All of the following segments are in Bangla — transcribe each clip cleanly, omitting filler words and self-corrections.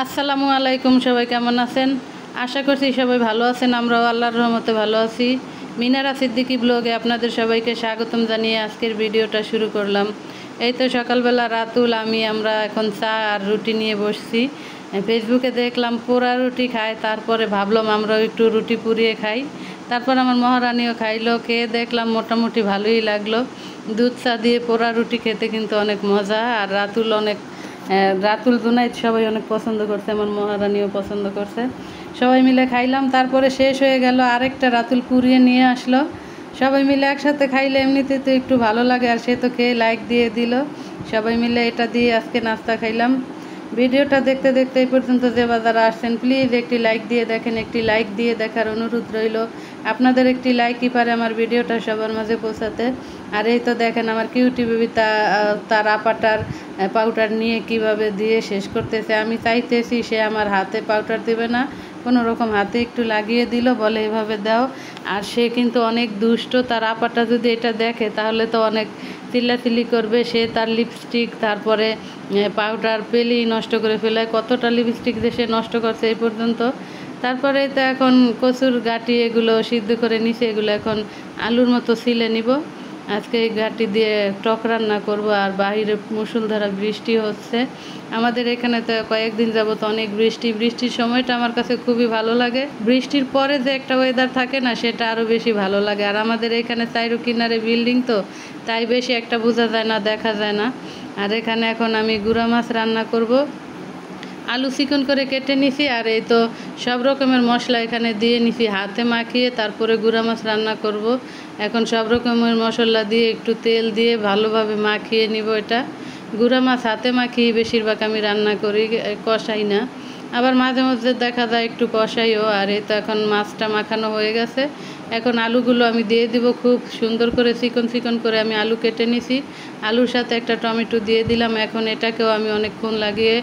আসসালামু আলাইকুম, সবাই কেমন আছেন? আশা করছি সবাই ভালো আছেন। আমরাও আল্লাহর রহমতে ভালো আছি। মিনারা সিদ্দিকী ব্লগে আপনাদের সবাইকে স্বাগতম জানিয়ে আজকের ভিডিওটা শুরু করলাম। এই তো সকালবেলা রাতুল আমরা এখন চা আর রুটি নিয়ে বসছি। ফেসবুকে দেখলাম পোড়া রুটি খায়, তারপরে ভাবলাম আমরাও একটু রুটি পুড়িয়ে খাই। তারপর আমার মহারানীও খাইলো, খেয়ে দেখলাম মোটামুটি ভালোই লাগলো। দুধ চা দিয়ে পোড়া রুটি খেতে কিন্তু অনেক মজা। আর রাতুল জুনাইদ সবাই অনেক পছন্দ করছে, আমার মহারানীও পছন্দ করছে। সবাই মিলে খাইলাম, তারপরে শেষ হয়ে গেল, আরেকটা রাতুল পুড়িয়ে নিয়ে আসলো। সবাই মিলে একসাথে খাইলে এমনিতে তো একটু ভালো লাগে। আর সে তো খেয়ে লাইক দিয়ে দিল। সবাই মিলে এটা দিয়ে আজকে নাস্তা খাইলাম। ভিডিওটা দেখতে দেখতে এই পর্যন্ত যে যারা আসছেন প্লিজ একটি লাইক দিয়ে দেখেন। একটি লাইক দিয়ে দেখার অনুরোধ রইল। আপনাদের একটি লাইকই পারে আমার ভিডিওটা সবার মাঝে পৌঁছাতে। আর এই তো দেখেন আমার কিউটি বেবি তার আপাটার পাউডার নিয়ে কিভাবে দিয়ে শেষ করতেছে। আমি চাইতেছি সে আমার হাতে পাউডার দেবে না, কোনো রকম হাতে একটু লাগিয়ে দিল, বলে এভাবে দাও। আর সে কিন্তু অনেক দুষ্ট। তার আপাটা যদি এটা দেখে তাহলে তো অনেক চিল্লাচিল্লি করবে। সে তার লিপস্টিক তারপরে পাউডার পেলেই নষ্ট করে ফেলায়। কতটা লিপস্টিক দিয়ে সে নষ্ট করছে এই পর্যন্ত। তারপরে তো এখন কচুর গাঁটি এগুলো সিদ্ধ করে নিছে, এগুলো এখন আলুর মতো ছিলে নিব। আজকে এই ঘাটি দিয়ে টক রান্না করব। আর বাহিরে মুষলধারা বৃষ্টি হচ্ছে। আমাদের এখানে তো কয়েকদিন যাবত অনেক বৃষ্টির সময়টা আমার কাছে খুবই ভালো লাগে। বৃষ্টির পরে যে একটা ওয়েদার থাকে না, সেটা আরও বেশি ভালো লাগে। আর আমাদের এখানে চাইরু কিনারে বিল্ডিং, তো তাই বেশি একটা বোঝা যায় না, দেখা যায় না। আর এখানে এখন আমি গুঁড়া মাছ রান্না করব। আলু চিকন করে কেটে নিছি। আর এই তো সব রকমের মশলা এখানে দিয়ে নিছি হাতে মাখিয়ে, তারপরে গুঁড়া মাছ রান্না করব। এখন সব রকমের মশলা দিয়ে একটু তেল দিয়ে ভালোভাবে মাখিয়ে নিব। এটা গুঁড়া মাছ হাতে মাখিয়ে বেশিরভাগ আমি রান্না করি, কষাই না। আবার মাঝে মাঝে দেখা যায় একটু কষাইও। আর এই তো এখন মাছটা মাখানো হয়ে গেছে। এখন আলুগুলো আমি দিয়ে দিব। খুব সুন্দর করে চিকন চিকন করে আমি আলু কেটে নিছি। আলুর সাথে একটা টমেটো দিয়ে দিলাম। এখন এটাকেও আমি অনেকক্ষণ লাগিয়ে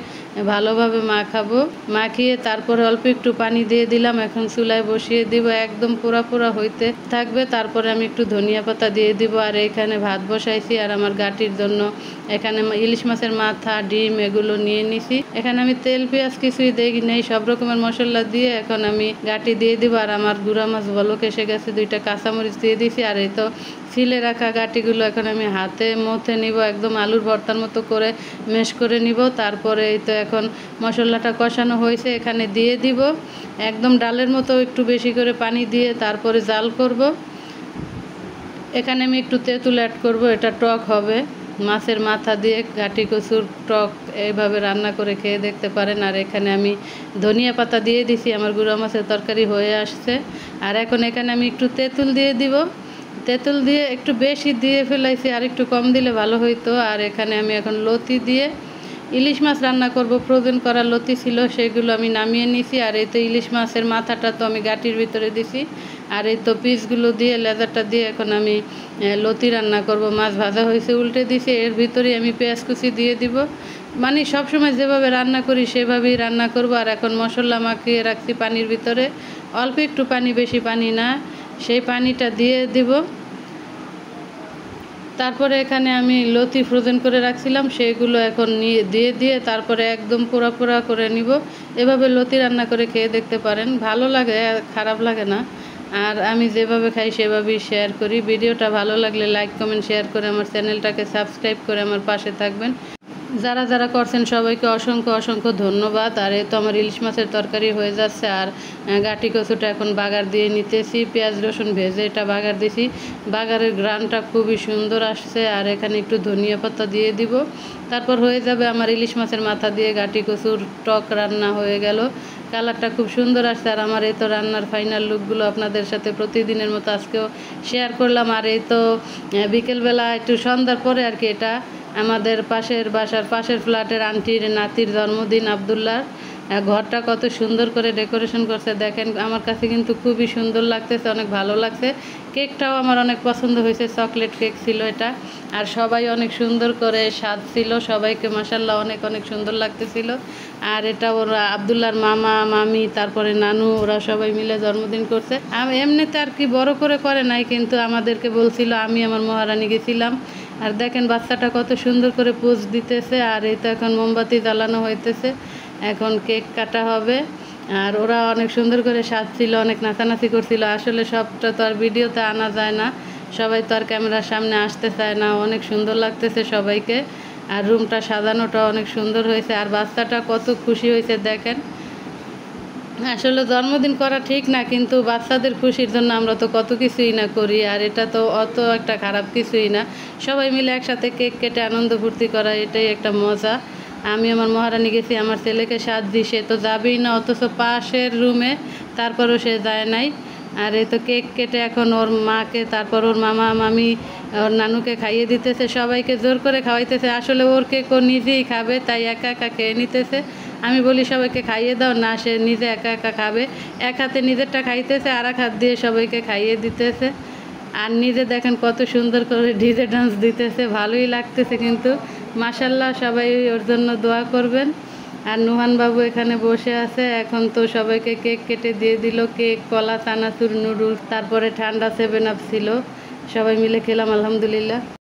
ভালোভাবে মাখাবো। মাখিয়ে তারপরে অল্প একটু পানি দিয়ে দিলাম। এখন চুলায় বসিয়ে দিব, একদম পোড়া পোড়া হইতে থাকবে। তারপরে আমি একটু ধনিয়া পাতা দিয়ে দিব। আর এখানে ভাত বসাইছি। আর আমার গাটির জন্য এখানে ইলিশ মাছের মাথা, ডিম এগুলো নিয়ে নিছি। এখানে আমি তেল পেঁয়াজ কিছুই দেই নেই, সব রকমের মশলা দিয়ে এখন আমি গাটি দিয়ে দিব। আর আমার গুঁড়া মাছ বলক এসে গেছে, 2টা কাঁচামরিচ দিয়ে দিছি। আর এই তো ছিলে রাখা গাটিগুলো এখন আমি হাতে মথে নিব, একদম আলুর ভর্তার মতো করে মেশ করে নিব। তারপরে এই তো এখন মশলাটা কষানো হয়েছে, এখানে দিয়ে দিব একদম ডালের মতো একটু বেশি করে পানি দিয়ে তারপরে জাল করব। এখানে আমি একটু তেঁতুল অ্যাড করব, এটা টক হবে। মাছের মাথা দিয়ে ঘাটি কচুর টক এইভাবে রান্না করে খেয়ে দেখতে পারেন। আর এখানে আমি ধনিয়া পাতা দিয়ে দিছি। আমার গুঁড়া মাছের তরকারি হয়ে আসছে। আর এখন এখানে আমি একটু তেঁতুল দিয়ে দিব। তেঁতুল দিয়ে একটু বেশি দিয়ে ফেলাইছি, আর একটু কম দিলে ভালো হইতো। আর এখানে আমি এখন লতি দিয়ে ইলিশ মাছ রান্না করব। ফ্রোজেন করা লতি ছিল, সেগুলো আমি নামিয়ে নিছি। আর এই তো ইলিশ মাছের মাথাটা তো আমি গাটির ভিতরে দিছি। আর এই তো পিসগুলো দিয়ে লেজারটা দিয়ে এখন আমি লতি রান্না করব। মাছ ভাজা হয়েছে উল্টে দিছি, এর ভিতরেই আমি পেঁয়াজ কুচি দিয়ে দিব। মানে সবসময় যেভাবে রান্না করি সেভাবেই রান্না করব। আর এখন মশলা মাখিয়ে রাখছি পানির ভিতরে, অল্প একটু পানি, বেশি পানি না, সেই পানিটা দিয়ে দিব। তারপরে এখানে আমি লতি ফ্রোজেন করে রাখছিলাম, সেগুলো এখন দিয়ে তারপরে একদম পোড়া পোড়া করে নিব। এভাবে লতি রান্না করে খেয়ে দেখতে পারেন, ভালো লাগে, খারাপ লাগে না। আর আমি যেভাবে খাই সেভাবেই শেয়ার করি। ভিডিওটা ভালো লাগলে লাইক কমেন্ট শেয়ার করে আমার চ্যানেলটাকে সাবস্ক্রাইব করে আমার পাশে থাকবেন। যারা করছেন সবাইকে অসংখ্য অসংখ্য ধন্যবাদ। আর এই তো আমার ইলিশ মাছের তরকারি হয়ে যাচ্ছে। আর গাটি কচুটা এখন বাগার দিয়ে নিতেছি, পেঁয়াজ রসুন ভেজে এটা বাগার দিছি। বাগারের ঘ্রাণটা খুবই সুন্দর আসছে। আর এখানে একটু ধনিয়া পাতা দিয়ে দিব। তারপর হয়ে যাবে আমার ইলিশ মাছের মাথা দিয়ে গাটি কচুর টক রান্না হয়ে গেল। কালারটা খুব সুন্দর আসছে। আর আমার এই তো রান্নার ফাইনাল লুকগুলো আপনাদের সাথে প্রতিদিনের মতো আজকেও শেয়ার করলাম। আর এই তো বিকেলবেলা একটু সন্ধ্যার পরে আর কি, এটা আমাদের বাসার পাশের ফ্ল্যাটের আন্টির নাতির জন্মদিন আবদুল্লার। ঘরটা কত সুন্দর করে ডেকোরেশন করছে দেখেন, আমার কাছে কিন্তু খুবই সুন্দর লাগতেছে, অনেক ভালো লাগছে। কেকটাও আমার অনেক পছন্দ হয়েছে, চকলেট কেক ছিল এটা। আর সবাই অনেক সুন্দর করে সাজছিল, সবাইকে মাশাআল্লাহ অনেক অনেক সুন্দর লাগতেছিল। আর এটা ওরা আবদুল্লার মামা মামি তারপরে নানু, ওরা সবাই মিলে জন্মদিন করছে। এমনিতে আর কি বড় করে নাই, কিন্তু আমাদেরকে বলছিল, আমি আমার মহারানী গেছিলাম। আর দেখেন বাচ্চাটা কত সুন্দর করে পোজ দিতেছে। আর এই তো এখন মোমবাতি জ্বালানো হইতেছে। এখন কেক কাটা হবে। আর ওরা অনেক সুন্দর করে সাজছিল, অনেক নাচানাচি করছিল। আসলে সবটা তো আর ভিডিওতে আনা যায় না, সবাই তো আর ক্যামেরার সামনে আসতে চায় না। অনেক সুন্দর লাগতেছে সবাইকে, আর রুমটা সাজানোটা অনেক সুন্দর হয়েছে। আর বাচ্চাটা কত খুশি হয়েছে দেখেন। আসলে জন্মদিন করা ঠিক না, কিন্তু বাচ্চাদের খুশির জন্য আমরা তো কত কিছুই না করি। আর এটা তো অত একটা খারাপ কিছুই না, সবাই মিলে একসাথে কেক কেটে আনন্দ ফুর্তি করা, এটাই একটা মজা। আমি আমার মহারানী গেছি আমার ছেলেকে সাজি, সে তো যাবেই না, অথচ পাশের রুমে, তারপরও সে যায় নাই। আর এই তো কেক কেটে এখন ওর মাকে, তারপর ওর মামা মামি, ওর নানুকে খাইয়ে দিতেছে, সবাইকে জোর করে খাওয়াইতেছে। আসলে ওর কেক ও নিজেই খাবে, তাই একা একা খেয়ে নিতেছে। আমি বলি সবাইকে খাইয়ে দাও, না সে নিজে একা একা খাবে। এক হাতে নিজেরটা খাইতেছে, আর এক হাত দিয়ে সবাইকে খাইয়ে দিতেছে। আর নিজে দেখেন কত সুন্দর করে ডিজে ডান্স দিতেছে, ভালোই লাগতেছে কিন্তু। মাশাল্লাহ, সবাই ওর জন্য দোয়া করবেন। আর নুহান বাবু এখানে বসে আছে। এখন তো সবাইকে কেক কেটে দিয়ে দিল, কেক, কলা, চানাচুর, নুডলস, তারপরে ঠান্ডা 7 আপ ছিল, সবাই মিলে খেলাম আলহামদুলিল্লাহ।